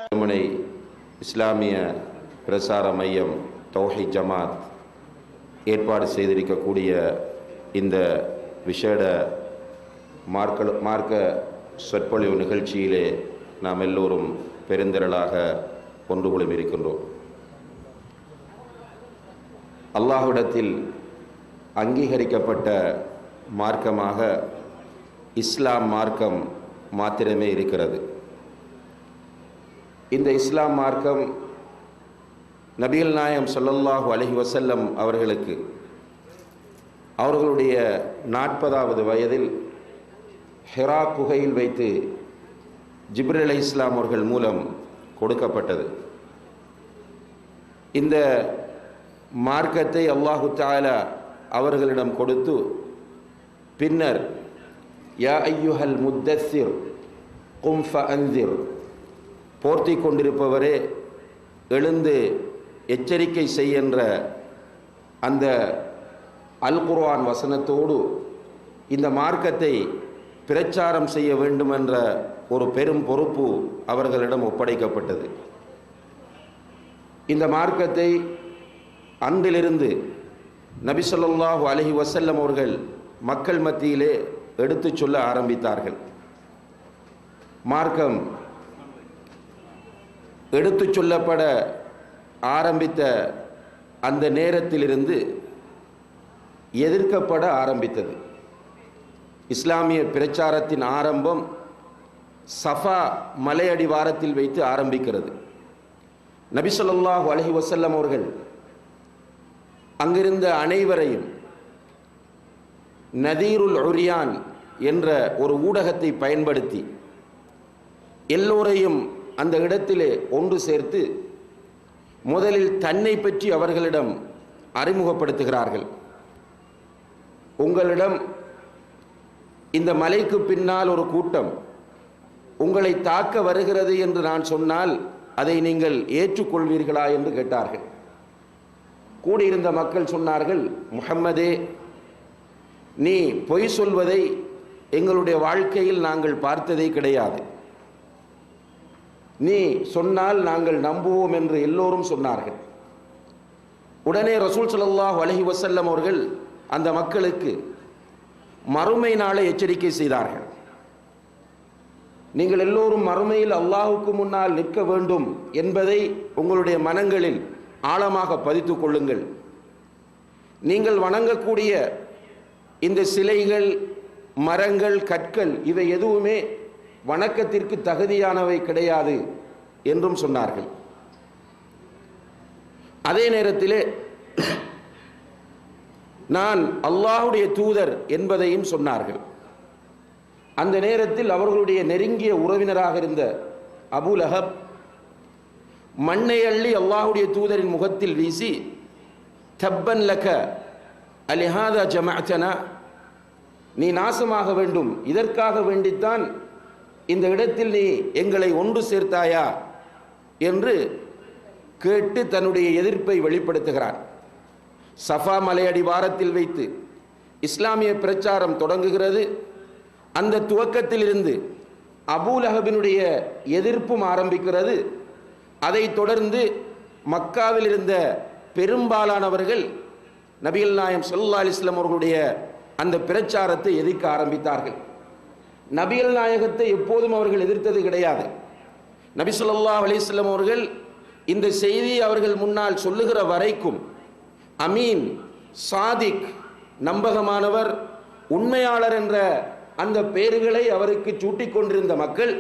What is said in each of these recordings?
மருத்துவமனை இஸ்லாமிய பிரசார மையம் தௌஹீத் ஜமாத் ஏற்பாடு செய்திருக்கக்கூடிய இந்த விசேட மார்க்க சொற்பொழிவு நிகழ்ச்சியிலே நாம் எல்லோரும் பெருந்திரளாக ஒன்று குழுமி இருக்கின்றோம். அல்லாஹ்விடத்தில் அங்கீகரிக்கப்பட்ட மார்க்கமாக இஸ்லாம் மார்க்கம் மாத்திரமே இருக்கிறது. இந்த இஸ்லாம் மார்க்கம் நபிகள் நாயகம் ஸல்லல்லாஹு அலைஹி வஸல்லம் அவர்களுக்கு அவர்களுடைய 40வது வயதில் ஹிரா குகையில் வைத்து ஜிப்ரீல் அலைஹிஸ்ஸலாம் அவர்கள் மூலம் கொடுக்கப்பட்டது. இந்த மார்க்கத்தை அல்லாஹு தஆலா அவர்களிடம் கொடுத்து பின்னர் யா அய்யுஹல் முத்தஸ்ஸிர் கும் ஃபஅன்திர், போர்த்தி கொண்டிருப்பவரே எழுந்து எச்சரிக்கை செய்கின்ற அந்த அல் குர்ஆன் வசனத்தோடு இந்த மார்க்கத்தை பிரச்சாரம் செய்ய வேண்டும் என்ற ஒரு பெரும் பொறுப்பு அவர்களிடம் ஒப்படைக்கப்பட்டது. இந்த மார்க்கத்தை அன்றிலிருந்து நபி ஸல்லல்லாஹு அலைஹி வஸல்லம் அவர்கள் மக்கள் மத்தியிலே எடுத்துச் சொல்ல ஆரம்பித்தார்கள். மார்க்கம் எடுத்துச் சொல்லப்பட ஆரம்பித்த அந்த நேரத்திலிருந்து எதிர்க்கப்பட ஆரம்பித்தது. இஸ்லாமிய பிரச்சாரத்தின் ஆரம்பம் சஃபா மலையடிவாரத்தில் வைத்து ஆரம்பிக்கிறது. நபி ஸல்லல்லாஹு அலைஹி வஸல்லம் அவர்கள் அங்கிருந்த அனைவரையும் நதீருல் உரியான் என்ற ஒரு ஊடகத்தை பயன்படுத்தி எல்லோரையும் அந்த இடத்திலே ஒன்று சேர்த்து முதலில் தன்னை பற்றி அவர்களிடம் அறிமுகப்படுத்துகிறார்கள். உங்களிடம் இந்த மலைக்கு பின்னால் ஒரு கூட்டம் உங்களை தாக்க வருகிறது என்று நான் சொன்னால் அதை நீங்கள் ஏற்றுக்கொள்வீர்களா என்று கேட்டார்கள். கூடியிருந்த மக்கள் சொன்னார்கள், முஹம்மதே, நீ பொய் சொல்வதை எங்களுடைய வாழ்க்கையில் நாங்கள் பார்த்ததே கிடையாது. நீ சொன்னால் நாங்கள் நம்புவோம் என்று எல்லோரும் சொன்னார்கள். உடனே ரசூல் ஸல்லல்லாஹு அலைஹி வஸல்லம் அவர்கள் அந்த மக்களுக்கு மறுமை நாளை எச்சரிக்கை செய்தார்கள். நீங்கள் எல்லோரும் மறுமையில் அல்லாஹுக்கு முன்னால் நிற்க வேண்டும் என்பதை உங்களுடைய மனங்களில் ஆழமாக பதித்துக் கொள்ளுங்கள். நீங்கள் வணங்கக்கூடிய இந்த சிலைகள், மரங்கள், கற்கள் இவை எதுவுமே வணக்கத்திற்கு தகுதியானவை கிடையாது என்றும் சொன்னார்கள். அதே நேரத்திலே நான் அல்லாஹ்வுடைய தூதர் என்பதையும் சொன்னார்கள். அந்த நேரத்தில் அவர்களுடைய நெருங்கிய உறவினராக இருந்த அபூ லஹப் மண்ணை அள்ளி அல்லாஹ்வுடைய தூதரின் முகத்தில் வீசி, தப்பன் லக அலிஹாதா ஜமஅத்தனா, நீ நாசமாக வேண்டும், இதற்காக வேண்டித்தான் இந்த இடத்தில் நீ எங்களை ஒன்று சேர்த்தாயா என்று கேட்டு தன்னுடைய எதிர்ப்பை வெளிப்படுத்துகிறார். சஃபா மலையடிவாரத்தில் வைத்து இஸ்லாமிய பிரச்சாரம் தொடங்குகிறது. அந்த துவக்கத்திலிருந்து அபூ லஹபினுடைய எதிர்ப்பும் ஆரம்பிக்கிறது. அதைத் தொடர்ந்து மக்காவில் இருந்த பெரும்பாலானவர்கள் நபிகள் நாயகம் ஸல்லல்லாஹு அலைஹி வஸல்லம் அவர்களுடைய அந்த பிரச்சாரத்தை எதிர்க்க ஆரம்பித்தார்கள். நபிகள் நாயகத்தை எப்போதும் அவர்கள் எதிர்த்தது கிடையாது. நபி ஸல்லல்லாஹு அலைஹி வஸல்லம் அவர்கள் இந்த செய்தியை அவர்கள் முன்னால் சொல்லுகிற வரைக்கும் அமீன், சாதிக், நம்பகமானவர், உண்மையாளர் என்ற அந்த பெயர்களை அவருக்கு சூட்டிக் கொண்டிருந்த மக்கள்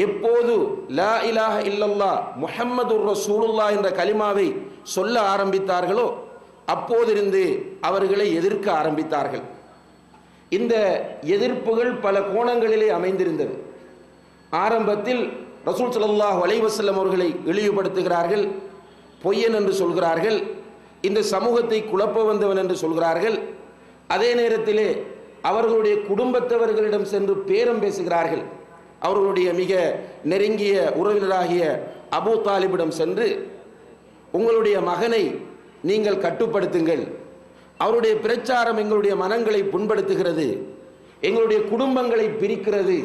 எப்போது லா இலாஹ இல்லல்லாஹ் முஹம்மதுர் ரசூலுல்லாஹ் என்ற கலிமாவை சொல்ல ஆரம்பித்தார்களோ அப்போதிருந்து அவர்களை எதிர்க்க ஆரம்பித்தார்கள். இந்த எதிர்ப்புகள் பல கோணங்களிலே அமைந்திருந்தது. ஆரம்பத்தில் ரசூல் ஸல்லல்லாஹு அலைஹி வஸல்லம் அவர்களை இழிவுபடுத்துகிறார்கள், பொய்யன் என்று சொல்கிறார்கள், இந்த சமூகத்தை குழப்ப வந்தவன் என்று சொல்கிறார்கள். அதே நேரத்திலே அவர்களுடைய குடும்பத்தவர்களிடம் சென்று பேரம் பேசுகிறார்கள். அவர்களுடைய மிக நெருங்கிய உறவினராகிய அபூ தாலிபிடம் சென்று, உங்களுடைய மகனை நீங்கள் கட்டுப்படுத்துங்கள், அவருடைய பிரச்சாரம் எங்களுடைய மனங்களை புண்படுத்துகிறது, எங்களுடைய குடும்பங்களை பிரிக்கிறது,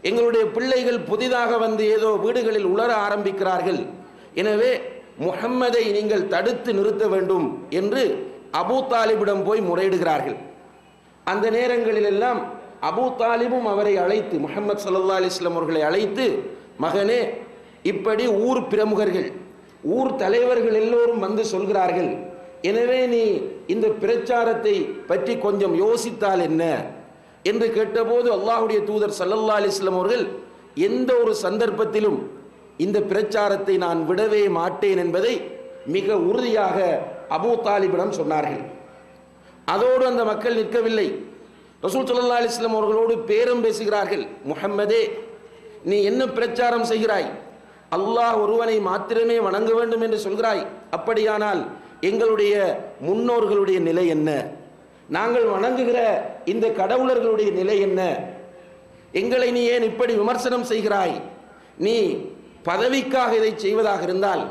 எங்களுடைய பிள்ளைகள் புதிதாக வந்து ஏதோ வீடுகளில் உலர ஆரம்பிக்கிறார்கள், எனவே முஹம்மதை நீங்கள் தடுத்து நிறுத்த வேண்டும் என்று அபூ தாலிபிடம் போய் முறையிடுகிறார்கள். அந்த நேரங்களில் எல்லாம் அபூ தாலிபும் அவரை அழைத்து, முஹம்மது ஸல்லல்லாஹு அலைஹி வஸல்லம் அவர்களை அழைத்து, மகனே, இப்படி ஊர் பிரமுகர்கள், ஊர் தலைவர்கள் எல்லோரும் வந்து சொல்கிறார்கள், எனவே நீ இந்த பிரச்சாரத்தை பற்றி கொஞ்சம் யோசித்தால் என்ன என்று கேட்டபோது அல்லாஹ்வுடைய தூதர் ஸல்லல்லாஹு அலைஹி வஸல்லம் அவர்கள் எந்த ஒரு சந்தர்ப்பத்திலும் இந்த பிரச்சாரத்தை நான் விடவே மாட்டேன் என்பதை மிக உறுதியாக அபூ தாலிபிடம் சொன்னார்கள். அதோடு அந்த மக்கள் நிற்கவில்லை, ரசூல் ஸல்லல்லாஹு அலைஹி வஸல்லம் அவர்களோடு பேரம் பேசுகிறார்கள். முஹம்மதே, நீ என்ன பிரச்சாரம் செய்கிறாய்? அல்லாஹ் ஒருவனை மாத்திரமே வணங்க வேண்டும் என்று சொல்கிறாய். அப்படியானால் எங்களுடைய முன்னோர்களுடைய நிலை என்ன? நாங்கள் வணங்குகிற இந்த கடவுளர்களுடைய நிலை என்ன? எங்களை நீ ஏன் இப்படி விமர்சனம் செய்கிறாய்? நீ பதவிக்காக இதை செய்வதாக இருந்தால்,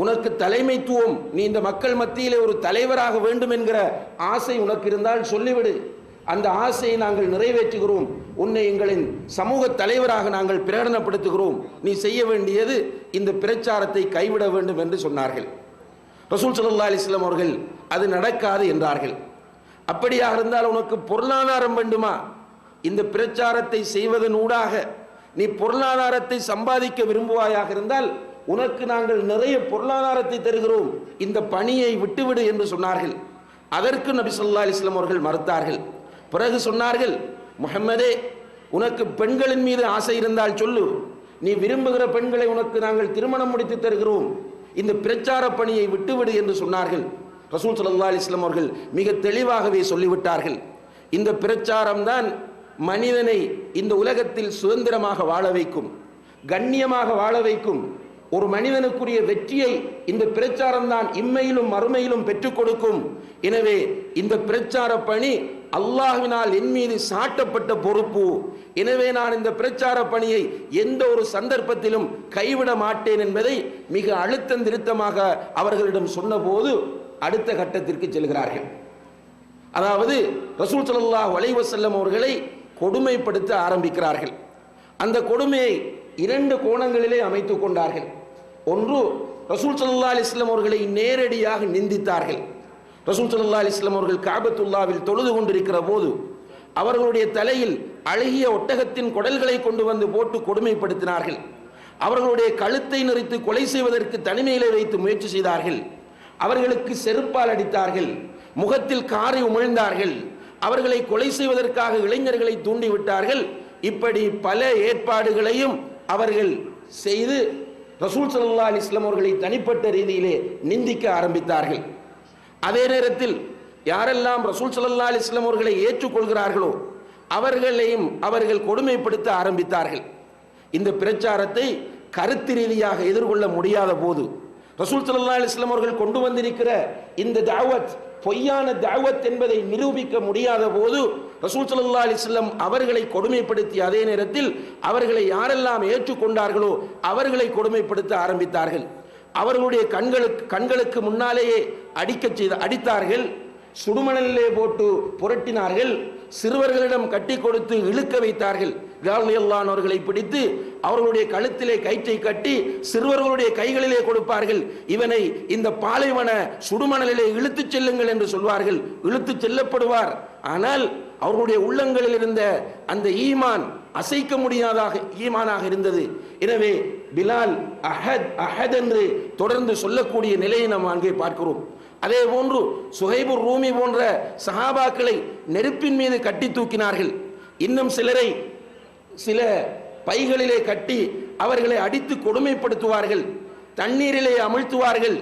உனக்கு தலைமைத்துவம், நீ இந்த மக்கள் மத்தியிலே ஒரு தலைவராக வேண்டும் என்கிற ஆசை உனக்கு இருந்தால் சொல்லிவிடு, அந்த ஆசையை நாங்கள் நிறைவேற்றுகிறோம், உன்னை எங்களின் சமூக தலைவராக நாங்கள் பிரகடனப்படுத்துகிறோம், நீ செய்ய வேண்டியது இந்த பிரச்சாரத்தை கைவிட வேண்டும் என்று சொன்னார்கள். ரசூல் ஸல்லல்லாஹு அலைஹி வஸல்லம் அவர்கள் அது நடக்காது என்றார்கள். அப்படியாக இருந்தால் உனக்கு பொருளாதாரம் வேண்டுமா? இந்த பிரச்சாரத்தை செய்வதன் ஊடாக நீ பொருளாதாரத்தை சம்பாதிக்க விரும்புவாயாக இருந்தால் உனக்கு நாங்கள் நிறைய பொருளாதாரத்தை தருகிறோம், இந்த பணியை விட்டுவிடு என்று சொன்னார்கள். அதற்கு நபி ஸல்லல்லாஹு அலைஹி வஸல்லம் அவர்கள் மறுத்தார்கள். பிறகு சொன்னார்கள், முஹம்மதே, உனக்கு பெண்களின் மீது ஆசை இருந்தால் சொல்லு, நீ விரும்புகிற பெண்களை உனக்கு நாங்கள் திருமணம் முடித்து தருகிறோம், இந்த பிரச்சார பணியை விட்டுவிடு என்று சொன்னார்கள். ரசூல் ஸல்லல்லாஹு அலைஹி வஸல்லம் அவர்கள் மிக தெளிவாகவே சொல்லிவிட்டார்கள், இந்த பிரச்சாரம் தான் மனிதனை இந்த உலகத்தில் சுதந்திரமாக வாழ வைக்கும், கண்ணியமாக வாழ வைக்கும். ஒரு மனிதனுக்குரிய வெற்றியை இந்த பிரச்சாரம் தான் இம்மையிலும் மறுமையிலும் பெற்றுக் கொடுக்கும். எனவே இந்த பிரச்சார பணி அல்லாஹ்வினால் என் மீது சாட்டப்பட்ட பொறுப்பு. எனவே நான் இந்த பிரச்சார பணியை எந்த ஒரு சந்தர்ப்பத்திலும் கைவிட மாட்டேன் என்பதை மிக அழுத்தம் திருத்தமாக அவர்களிடம் சொன்னபோது அடுத்த கட்டத்திற்கு செல்கிறார்கள். அதாவது ரசூல் ஸல்லல்லாஹு அலைஹி வஸல்லம் அவர்களை கொடுமைப்படுத்த ஆரம்பிக்கிறார்கள். அந்த கொடுமையை இரண்டு கோணங்களிலே அமைத்துக் கொண்டார்கள். ஒன்று, ரசூல் ஸல்லல்லாஹு அலைஹி வஸல்லம் அவர்களை நேரடியாக நிந்தித்தார்கள். ரசூல் ஸல்லல்லாஹு அலைஹி வஸல்லம் அவர்கள் காபத்துல்லாவில் தொழுது கொண்டிருக்கிற போது அவர்களுடைய தலையில் அழகிய ஒட்டகத்தின் குடல்களை கொண்டு வந்து போட்டு கொடுமைப்படுத்தினார்கள். அவர்களுடைய கழுத்தை நெரித்து கொலை செய்வதற்கு தனிமையிலே வைத்து முயற்சி செய்தார்கள். அவர்களுக்கு செருப்பால் அடித்தார்கள், முகத்தில் காரை உமிழ்ந்தார்கள், அவர்களை கொலை செய்வதற்காக இளைஞர்களை தூண்டிவிட்டார்கள். இப்படி பல ஏற்பாடுகளையும் அவர்கள் செய்து ரசூல் ஸல்லல்லாஹு அலைஹி வஸல்லம் அவர்களை தனிப்பட்ட ரீதியிலே நிந்திக்க ஆரம்பித்தார்கள். அதே நேரத்தில் யாரெல்லாம் ரசூல் ஸல்லல்லாஹு அலைஹி வஸல்லம் அவர்களை ஏற்றுக்கொள்கிறார்களோ அவர்களையும் அவர்கள் கொடுமைப்படுத்த ஆரம்பித்தார்கள். இந்த பிரச்சாரத்தை கருத்து ரீதியாக எதிர்கொள்ள முடியாத போது, ரசூல் ஸல்லல்லாஹு அலைஹி வஸல்லம் அவர்கள் கொண்டு வந்திருக்கிற இந்த தஅவத் பொய்யான தஅவத் என்பதை நிரூபிக்க முடியாத போது ரசூல் ஸல்லல்லாஹு அலைஹி வஸல்லம் அவர்களை கொடுமைப்படுத்திய அதே நேரத்தில் அவர்களை யாரெல்லாம் ஏற்றுக்கொண்டார்களோ அவர்களை கொடுமைப்படுத்த ஆரம்பித்தார்கள். அவர்களுடைய கண்களுக்கு முன்னாலேயே அடித்தார்கள், சுடுமணலிலே போட்டு புரட்டினார்கள், சிறுவர்களிடம் கட்டி கொடுத்து இழுக்க வைத்தார்கள். அவர்களை பிடித்து அவர்களுடைய கழுத்திலே கயிற்றை கட்டி சிறுவர்களுடைய கைகளிலே கொடுப்பார்கள். இவனை இந்த பாலைவன சுடுமணலிலே இழுத்துச் செல்லுங்கள் என்று சொல்வார்கள். இழுத்துச் செல்லப்படுவார். ஆனால் அவர்களுடைய உள்ளங்களில் இருந்த அந்த ஈமான் அசைக்க முடியாத ஈமானாக இருந்தது. எனவே பிலால் அஹத் அஹத் என்று தொடர்ந்து சொல்லக்கூடிய நிலையை நாம் அங்கே பார்க்கிறோம். அதே போன்று சுஹைபுர் ரூமி போன்ற சஹாபாக்களை நெருப்பின் மீது கட்டி தூக்கினார்கள். இன்னும் சிலரை சில பைகளிலே கட்டி அவர்களை அடித்து கொடுமைப்படுத்துவார்கள், தண்ணீரிலே அமிழ்த்துவார்கள்,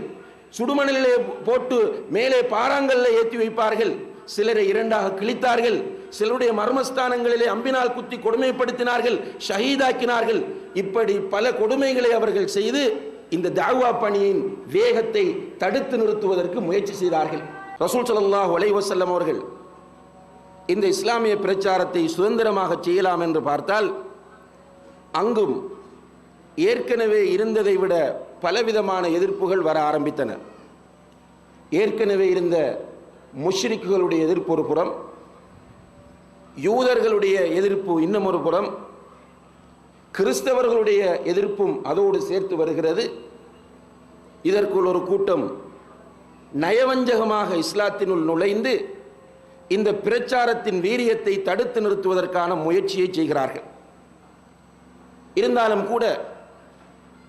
சுடுமணலிலே போட்டு மேலே பாறாங்கல்ல ஏற்றி வைப்பார்கள். சிலரை இரண்டாக கிழித்தார்கள், சிலருடைய மர்மஸ்தானங்களிலே அம்பினால் குத்தி கொடுமைப்படுத்தினார்கள், ஷஹீதாக்கினார்கள். இப்படி பல கொடுமைகளை அவர்கள் செய்து இந்த தஅவா பணியின் வேகத்தை தடுத்து நிறுத்துவதற்கு முயற்சி செய்தார்கள். ரசூல் ஸல்லல்லாஹு அலைஹி வஸல்லம் அவர்கள் இந்த இஸ்லாமிய பிரச்சாரத்தை சுதந்திரமாக செய்யலாம் என்று பார்த்தால் அங்கும் ஏற்கனவே இருந்ததை விட பலவிதமான எதிர்ப்புகள் வர ஆரம்பித்தன. ஏற்கனவே இருந்த முஷ்ரிக்குகளுடைய எதிர்ப்பு ஒரு புறம், யூதர்களுடைய எதிர்ப்பு இன்னும் ஒரு புறம், கிறிஸ்தவர்களுடைய எதிர்ப்பும் அதோடு சேர்த்து வருகிறது. இதற்குள் ஒரு கூட்டம் நயவஞ்சகமாக இஸ்லாத்தினுள் நுழைந்து இந்த பிரச்சாரத்தின் வீரியத்தை தடுத்து நிறுத்துவதற்கான முயற்சியை செய்கிறார்கள். இருந்தாலும் கூட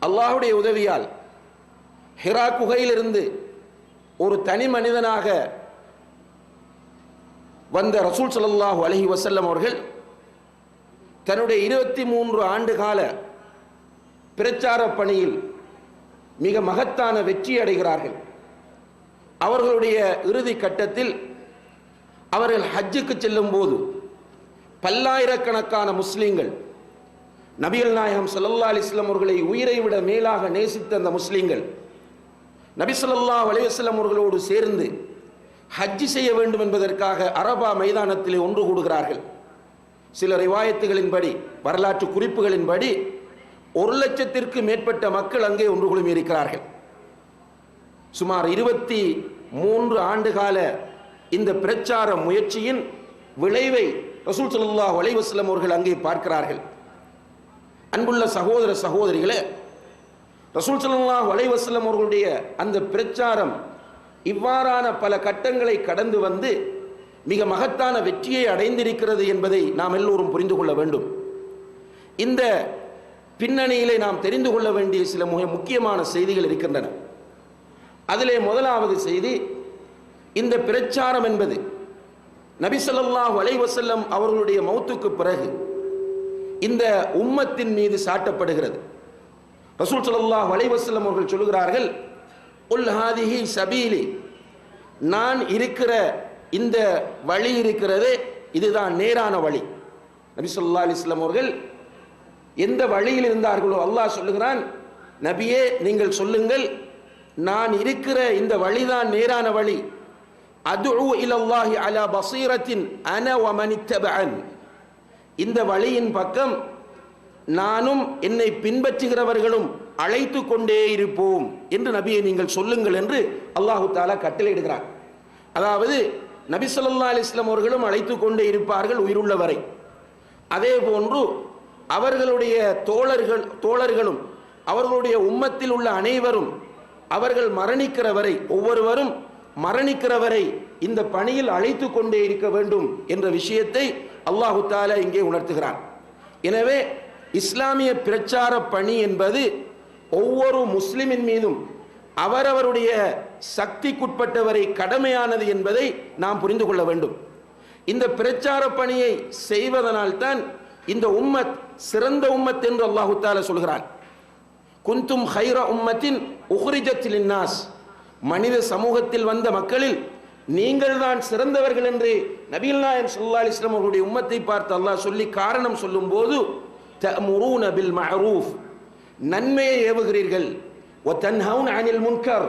அல்லாஹ்வுடைய உதவியால் ஹிரா குகையிலிருந்து ஒரு தனி மனிதனாக வந்த ரசூல் ஸல்லல்லாஹு அலைஹி வஸல்லம் அவர்கள் தன்னுடைய 23 ஆண்டு கால பிரச்சார பணியில் மிக மகத்தான வெற்றி அடைகிறார்கள். அவர்களுடைய இறுதி கட்டத்தில் அவர்கள் ஹஜ்ஜுக்கு செல்லும் போது பல்லாயிரக்கணக்கான முஸ்லீம்கள், நபிகள் நாயகம் ஸல்லல்லாஹு அலைஹி வஸல்லம் அவர்களை உயிரை விட மேலாக நேசித்த அந்த முஸ்லீம்கள் நபி ஸல்லல்லாஹு அலைஹி வஸல்லம் அவர்களோடு சேர்ந்து ஹஜ்ஜி செய்ய வேண்டும் என்பதற்காக அரபா மைதானத்திலே ஒன்று கூடுகிறார்கள். சில ரிவாயத்துகளின்படி, வரலாற்று குறிப்புகளின்படி 1,00,000ற்கு மேற்பட்ட மக்கள் அங்கே ஒன்று குழுமி இருக்கிறார்கள். சுமார் 23 ஆண்டு கால இந்த பிரச்சார முயற்சியின் விளைவை ரசூல் ஸல்லல்லாஹு அலைஹி வஸல்லம் அவர்கள் அங்கே பார்க்கிறார்கள். அன்புள்ள சகோதர சகோதரிகளே, ரசூல் ஸல்லல்லாஹு அலைஹி வஸல்லம் அவர்களுடைய அந்த பிரச்சாரம் இவ்வாறான பல கட்டங்களை கடந்து வந்து மிக மகத்தான வெற்றியை அடைந்திருக்கிறது என்பதை நாம் எல்லோரும் புரிந்து கொள்ள வேண்டும். இந்த பின்னணியிலே நாம் தெரிந்து கொள்ள வேண்டிய சில முக்கியமான செய்திகள் இருக்கின்றன. அதிலே முதலாவது செய்தி, இந்த பிரச்சாரம் என்பது நபி ஸல்லல்லாஹு அலைஹி வஸல்லம் அவர்களுடைய மௌத்துக்கு பிறகு இந்த உம்மத்தின் மீது சாட்டப்படுகிறது. ரசூல் ஸல்லல்லாஹு அலைஹி வஸல்லம் அவர்கள் சொல்கிறார்கள், உல் ஹாதிஹி சபீலி, நான் இருக்கிற இந்த வழி இருக்கிறது, இதுதான் நேரான வழி. நபி ஸல்லல்லாஹு அலைஹி வஸல்லம் அவர்கள் எந்த வழியில் இருந்தார்களோ அல்லாஹ் சொல்லுகிறான், நபியே நீங்கள் சொல்லுங்கள், நான் இருக்கிற இந்த வழிதான் நேரான வழி. அதுஉ இலல்லாஹி அலா பஸீரத்தின் அன வ மன் இத்தபஅன், இந்த வழியின் பக்கம் நானும் என்னை பின்பற்றுகிறவர்களும் அழைத்து கொண்டே இருப்போம் என்று நபியை நீங்கள் சொல்லுங்கள் என்று அல்லாஹு தஆலா கட்டளையிடுகிறார். அதாவது நபி ஸல்லல்லாஹு அலைஹி வஸல்லம் அவர்களும் அழைத்து கொண்டே இருப்பார்கள் உயிருள்ள வரை. அதே போன்று அவர்களுடைய தோழர்களும் அவர்களுடைய உம்மத்தில் உள்ள அனைவரும் அவர்கள் மரணிக்கிற வரை, ஒவ்வொருவரும் மரணிக்கிற வரை இந்த பணியில் அழைத்து கொண்டே இருக்க வேண்டும் என்ற விஷயத்தை அல்லாஹு தஆலா இங்கே உணர்த்துகிறான். எனவே இஸ்லாமிய பிரச்சார பணி என்பது ஒவ்வொரு முஸ்லிமின் மீதும் அவரவருடைய சக்திக்குட்பட்டவரை கடமையானது என்பதை நாம் புரிந்து கொள்ள வேண்டும். இந்த பிரச்சார பணியை செய்வதனால்தான் இந்த உம்மத் சிறந்த உம்மத் என்று அல்லாஹு தஆலா சொல்கிறான். குந்தும் ஹைர உம்மத்தின் உஹ்ரிஜத் லின்னாஸ், மனித சமூகத்தில் வந்த மக்களில் நீங்கள் தான் சிறந்தவர்கள் என்று நபிகள் நாயகம் ஸல்லல்லாஹு அலைஹி வஸல்லம் அவர்களுடைய உம்மத்தை பார்த்து அல்லாஹ் சொல்லி காரணம் சொல்லும் போது, தஅமுரூன பில் மஅரூஃப், நன்மையை ஏவுகிறீர்கள், வ தன்ஹவுன அனில் முன்கர்,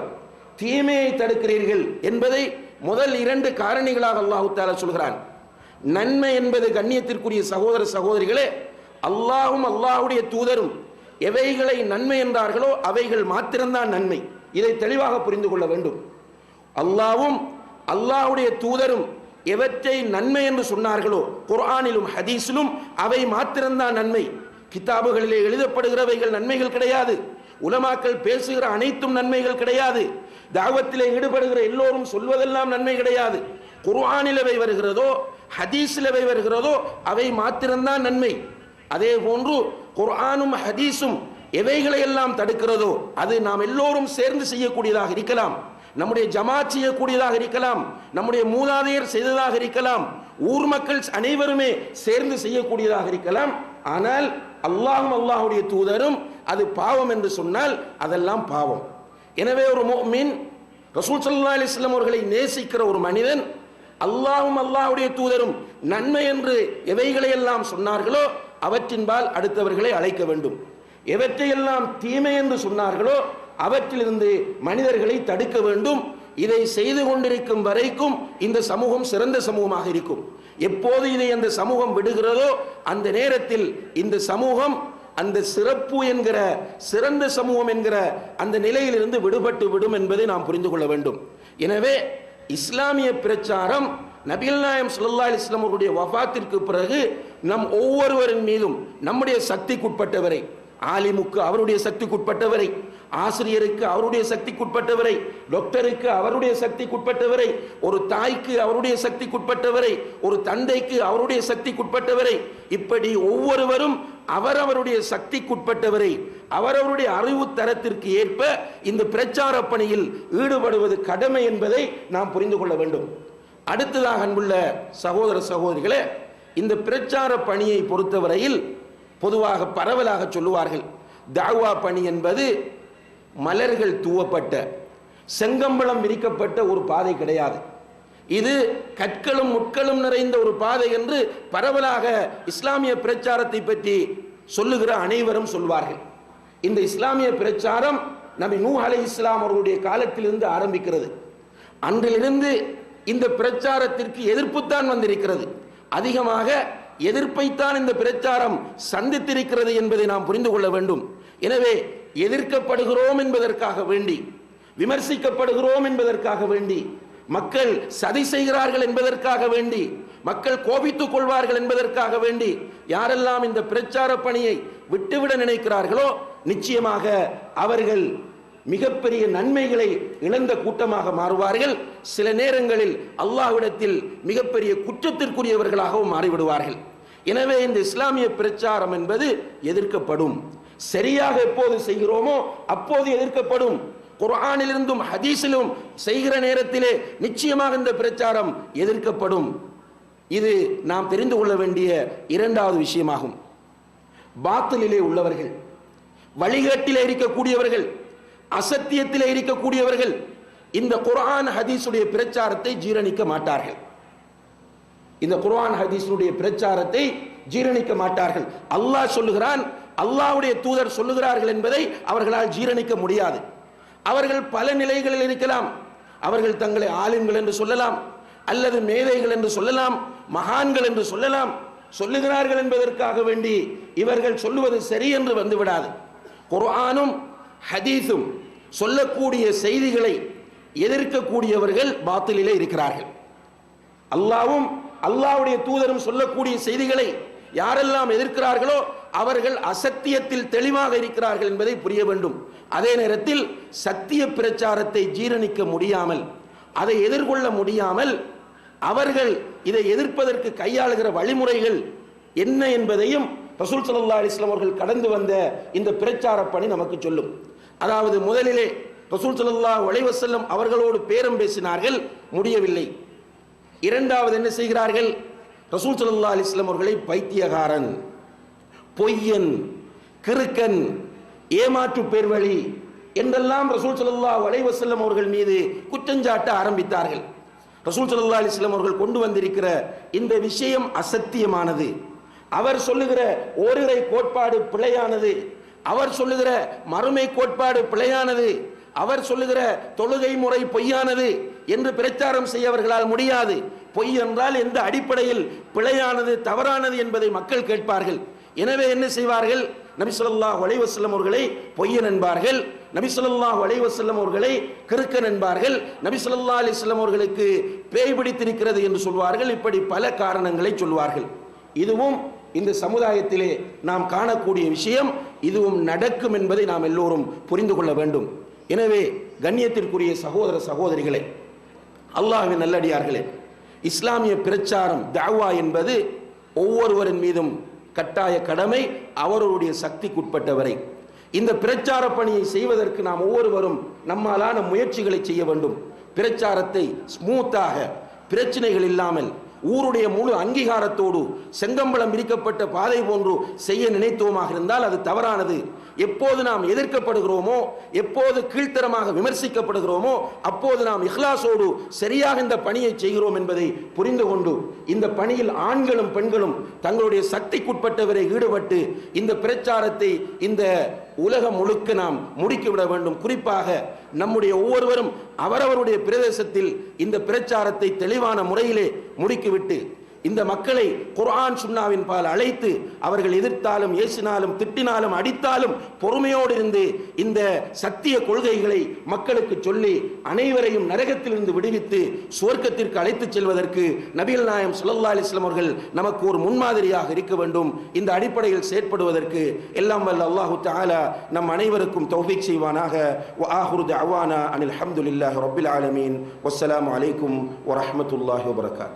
தீமையை தடுக்கிறீர்கள் என்பதை முதல் 2 காரணிகளாக அல்லாஹ் தஆலா சொல்கிறான். நன்மை என்பது கண்ணியத்திற்குரிய சகோதர சகோதரிகளே, அல்லாஹ்வும் அல்லாஹ்வுடைய தூதரும் எவைகளை நன்மை என்றார்களோ அவைகள் மாத்திரம்தான் நன்மை. இதை தெளிவாக புரிந்து கொள்ள வேண்டும். அல்லாஹ்வும் அல்லாஹ்வுடைய தூதரும் எவற்றை நன்மை என்று சொன்னார்களோ குர்ஆனிலும் ஹதீஸிலும் அவை மாத்திரம்தான் நன்மை. கிதாபுகளிலே எழுதப்படுகிறவைகள் நன்மைகள் கிடையாது. உலமாக்கள் பேசுகிற அனைத்தும் நன்மைகள் கிடையாது. தாவத்திலே ஈடுபடுகிற எல்லோரும் சொல்வதெல்லாம் நன்மை கிடையாது. குர்ஆனில் எவை வருகிறதோ ஹதீஸில் எவை வருகிறதோ அவை மாத்திரம்தான் நன்மை. அதே போன்று குர்ஆனும் ஹதீஸும் எவைகளை எல்லாம் தடுக்கிறதோ அது நாம் எல்லோரும் சேர்ந்து செய்யக்கூடியதாக இருக்கலாம், நம்முடைய ஜமாத் செய்யக்கூடியதாக இருக்கலாம், நம்முடைய மூதாதையர் செய்ததாக இருக்கலாம், ஊர் மக்கள் அனைவருமே சேர்ந்து செய்யக்கூடியதாக இருக்கலாம். ஆனால் அல்லாஹ்வும் அல்லாஹ்வுடைய தூதரும் அது பாவம் என்று சொன்னால் அதெல்லாம் பாவம். எனவே ஒரு முஃமின், ரசூல் ஸல்லல்லாஹு அலைஹி வஸல்லம் அவர்களை நேசிக்கிற ஒரு மனிதன் அல்லாஹ்வும் அல்லாஹ்வுடைய தூதரும் நன்மை என்று எவைகளை எல்லாம் சொன்னார்களோ அவற்றின்பால் அடுத்தவர்களை அழைக்க வேண்டும். எவற்றையெல்லாம் தீமை என்று சொன்னார்களோ அவற்றிலிருந்து மனிதர்களை தடுக்க வேண்டும். இதை செய்து கொண்டிருக்கும் வரைக்கும் இந்த சமூகம் சிறந்த சமூகமாக இருக்கும். எப்போது இதை அந்த சமூகம் விடுகிறதோ அந்த நேரத்தில் இந்த சமூகம் அந்த சிறப்பு என்கிற சிறந்த சமூகம் என்கிற அந்த நிலையிலிருந்து விடுபட்டு விடும் என்பதை நாம் புரிந்து கொள்ள வேண்டும். எனவே இஸ்லாமிய பிரச்சாரம் நபிகள் நாயகம் ஸல்லல்லாஹு அலைஹி வஸல்லம் அவருடைய வஃபாத்திற்கு பிறகு நம் ஒவ்வொருவரின் மீதும் நம்முடைய சக்திக்குட்பட்டவரை, ஆலிமுக்கு அவருடைய சக்திக்குட்பட்டவரை, ஆசிரியருக்கு அவருடைய சக்திக்குட்பட்டவரை, டாக்டருக்கு அவருடைய சக்திக்குட்பட்டவரை, ஒரு தாய்க்கு அவருடைய சக்திக்குட்பட்டவரை, ஒரு தந்தைக்கு அவருடைய சக்திக்குட்பட்டவரை, இப்படி ஒவ்வொருவரும் அவரவருடைய சக்திக்குட்பட்டவரை அவரவருடைய அறிவு தரத்திற்கு ஏற்ப இந்த பிரச்சார பணியில் ஈடுபடுவது கடமை என்பதை நாம் புரிந்து கொள்ள வேண்டும். அடுத்ததாக அன்புள்ள சகோதர சகோதரிகளே, இந்த பிரச்சார பணியை பொறுத்தவரையில் பொதுவாக பரவலாக சொல்லுவார்கள், தாவா பணி என்பது மலர்கள் தூவப்பட்ட, செங்கம்பளம் விரிக்கப்பட்ட ஒரு பாதை கிடையாது. இது கற்களும் முட்களும் நிறைந்த ஒரு பாதை என்று பரவலாக இஸ்லாமிய பிரச்சாரத்தை பற்றி சொல்லுகிற அனைவரும் சொல்வார்கள். இந்த இஸ்லாமிய பிரச்சாரம் நபி நூஹ் அலைஹிஸ்ஸலாம் அவர்களுடைய காலத்திலிருந்து ஆரம்பிக்கிறது. அன்றிலிருந்து இந்த பிரச்சாரத்திற்கு எதிர்ப்புத்தான் வந்திருக்கிறது. அதிகமாக எதிர்ப்பைத்தான் இந்த பிரச்சாரம் சந்தித்திருக்கிறது என்பதை நாம் புரிந்து கொள்ள வேண்டும். எனவே எதிர்க்கப்படுகிறோம் என்பதற்காக வேண்டி, விமர்சிக்கப்படுகிறோம் என்பதற்காக வேண்டி, மக்கள் சதி செய்கிறார்கள் என்பதற்காக வேண்டி, மக்கள் கோபித்துக் கொள்வார்கள் என்பதற்காக வேண்டி யாரெல்லாம் இந்த பிரச்சார பணியை விட்டுவிட நினைக்கிறார்களோ நிச்சயமாக அவர்கள் மிகப்பெரிய நன்மைகளை இழந்த கூட்டமாக மாறுவார்கள். சில நேரங்களில் அல்லாஹ்விடத்தில் மிகப்பெரிய குற்றத்திற்குரியவர்களாகவும் மாறிவிடுவார்கள். எனவே இந்த இஸ்லாமிய பிரச்சாரம் என்பது எதிர்க்கப்படும். சரியாக எப்போது செய்கிறோமோ அப்போது எதிர்க்கப்படும். குர்ஆனிலிருந்தும் ஹதீஸிலும் செய்கிற நேரத்திலே நிச்சயமாக இந்த பிரச்சாரம் எதிர்க்கப்படும். இது நாம் தெரிந்து கொள்ள வேண்டிய இரண்டாவது விஷயமாகும். பாத்திலிலே உள்ளவர்கள், வழிகாட்டிலே இருக்கக்கூடியவர்கள், அசத்தியத்திலே இருக்கக்கூடியவர்கள் இந்த குர்ஆன் ஹதீஸுடைய பிரச்சாரத்தை ஜீரணிக்க மாட்டார்கள். இந்த குர்ஆன் ஹதீஸுடைய பிரச்சாரத்தை ஜீரணிக்க மாட்டார்கள். அல்லாஹ் சொல்லுகிறான், அல்லாஹ்வுடைய தூதர் சொல்லுகிறார்கள் என்பதை அவர்களால் ஜீரணிக்க முடியாது. அவர்கள் பல நிலைகளில் இருக்கலாம். அவர்கள் தங்களை ஆலிம்கள் என்று சொல்லலாம், அல்லது மேதைகள் என்று சொல்லலாம், மகான்கள் என்று சொல்லலாம். சொல்லுகிறார்கள் என்பதற்காக வேண்டி இவர்கள் சொல்லுவது சரி என்று வந்துவிடாது. குர்ஆனும் ஹதீஸும் சொல்லக்கூடிய செய்திகளை எதிர்க்கக்கூடியவர்கள் பாத்திலிலே இருக்கிறார்கள். அல்லாஹ்வும் அல்லாஹ்வுடைய தூதரும் சொல்லக்கூடிய செய்திகளை யாரெல்லாம் எதிர்க்கிறார்களோ அவர்கள் அசத்தியத்தில் தெளிவாக இருக்கிறார்கள் என்பதை புரிய வேண்டும். அதே நேரத்தில் சத்திய பிரச்சாரத்தை ஜீரணிக்க முடியாமல், அதை எதிர்கொள்ள முடியாமல் அவர்கள் இதை எதிர்ப்பதற்கு கையாளுகிற வழிமுறைகள் என்ன என்பதையும் ரசூல் ஸல்லல்லாஹு அலைஹி வஸல்லம் அவர்கள் கடந்து வந்த இந்த பிரச்சார பணி நமக்கு சொல்லும். அதாவது முதலிலே ரசூல் ஸல்லல்லாஹு அலைஹி வஸல்லம் அவர்களோடு பேரம் பேசினார்கள், முடியவில்லை. இரண்டாவது என்ன செய்கிறார்கள்? ரசூல் ஸல்லல்லாஹு அலைஹி வஸல்லம் அவர்களை பைத்தியகாரன், பொய்யன், கிறுக்கன், ஏமாற்று பேர்வழி என்றெல்லாம் ரசூல் ஸல்லல்லாஹு அலைஹி வஸல்லம் அவர்கள் மீது குற்றஞ்சாட்ட ஆரம்பித்தார்கள். ரசூல் ஸல்லல்லாஹு அலைஹி வஸல்லம் அவர்கள் கொண்டு வந்திருக்கிற இந்த விஷயம் அசத்தியமானது, அவர் சொல்லுகிற ஓரிரை கோட்பாடு பிழையானது, அவர் சொல்லுகிற மறுமை கோட்பாடு பிழையானது, அவர் சொல்லுகிற தொழுகை முறை பொய்யானது என்று பிரச்சாரம் செய்ய அவர்களால் முடியாது. பொய் என்றால் எந்த அடிப்படையில் பிழையானது, தவறானது என்பதை மக்கள் கேட்பார்கள். எனவே என்ன செய்வார்கள்? நபி ஸல்லல்லாஹு அலைஹி வஸல்லம் அவர்களை பொய்யன் என்பார்கள், நபி ஸல்லல்லாஹு அலைஹி வஸல்லம் அவர்களை கிறுக்கன் என்பார்கள், நபி ஸல்லல்லாஹு அலைஹி வஸல்லம் அவர்களுக்கு பேய் பிடித்திருக்கிறது என்று சொல்வார்கள். இப்படி பல காரணங்களை சொல்வார்கள். இதுவும் இந்த சமுதாயத்திலே நாம் காணக்கூடிய விஷயம், இதுவும் நடக்கும் என்பதை நாம் எல்லோரும் புரிந்து கொள்ள வேண்டும். எனவே கண்ணியத்திற்குரிய சகோதர சகோதரிகளே, அல்லாஹ்வின் நல்லடியார்களே, இஸ்லாமிய பிரச்சாரம் தாவா என்பது ஒவ்வொருவரின் மீதும் கட்டாய கடமை. அவர்களுடைய சக்திக்குட்பட்டவரை இந்த பிரச்சார பணியை செய்வதற்கு நாம் ஒவ்வொருவரும் நம்மாலான முயற்சிகளை செய்ய வேண்டும். பிரச்சாரத்தை ஸ்மூத்தாக, பிரச்சனைகள் இல்லாமல், ஊருடைய முழு அங்கீகாரத்தோடு செங்கம்பளம் விரிக்கப்பட்ட பாதை போன்று செய்ய நினைத்தோமாக இருந்தால் அது தவறானது. எப்போது நாம் எதிர்க்கப்படுகிறோமோ, எப்போது கீழ்த்தரமாக விமர்சிக்கப்படுகிறோமோ அப்போது நாம் இஹ்லாஸோடு சரியாக இந்த பணியை செய்கிறோம் என்பதை புரிந்து கொண்டு இந்த பணியில் ஆண்களும் பெண்களும் தங்களுடைய சக்திக்குட்பட்டவரை ஈடுபட்டு இந்த பிரச்சாரத்தை இந்த உலகம் முழுக்க நாம் முடுக்கிவிட வேண்டும். குறிப்பாக நம்முடைய ஒவ்வொருவரும் அவரவருடைய பிரதேசத்தில் இந்த பிரச்சாரத்தை தெளிவான முறையிலே முடுக்கிவிட்டு இந்த மக்களை குர்ஆன் சுன்னாவின் பால் அழைத்து அவர்கள் எதிர்த்தாலும் ஏசினாலும் திட்டினாலும் அடித்தாலும் பொறுமையோடு இருந்து இந்த சத்திய கொள்கைகளை மக்களுக்கு சொல்லி அனைவரையும் நரகத்திலிருந்து விடுவித்து சுவர்க்கத்திற்கு அழைத்துச் செல்வதற்கு நபிகள் நாயகம் ஸல்லல்லாஹு அலைஹி வஸல்லம் அவர்கள் நமக்கு ஒரு முன்மாதிரியாக இருக்க வேண்டும். இந்த அடிப்படையில் செயற்படுவதற்கு எல்லாம் வல்ல அல்லாஹு தஆலா நம் அனைவருக்கும் தௌஃபீக் செய்வானாக. வ ஆஹிரு தஅவானா அனில் ஹம்துலில்லாஹி ரப்பில் ஆலமீன். வஸ்ஸலாமு அலைக்கும் வரஹ்மத்துல்லாஹி வபரகாத்துஹு.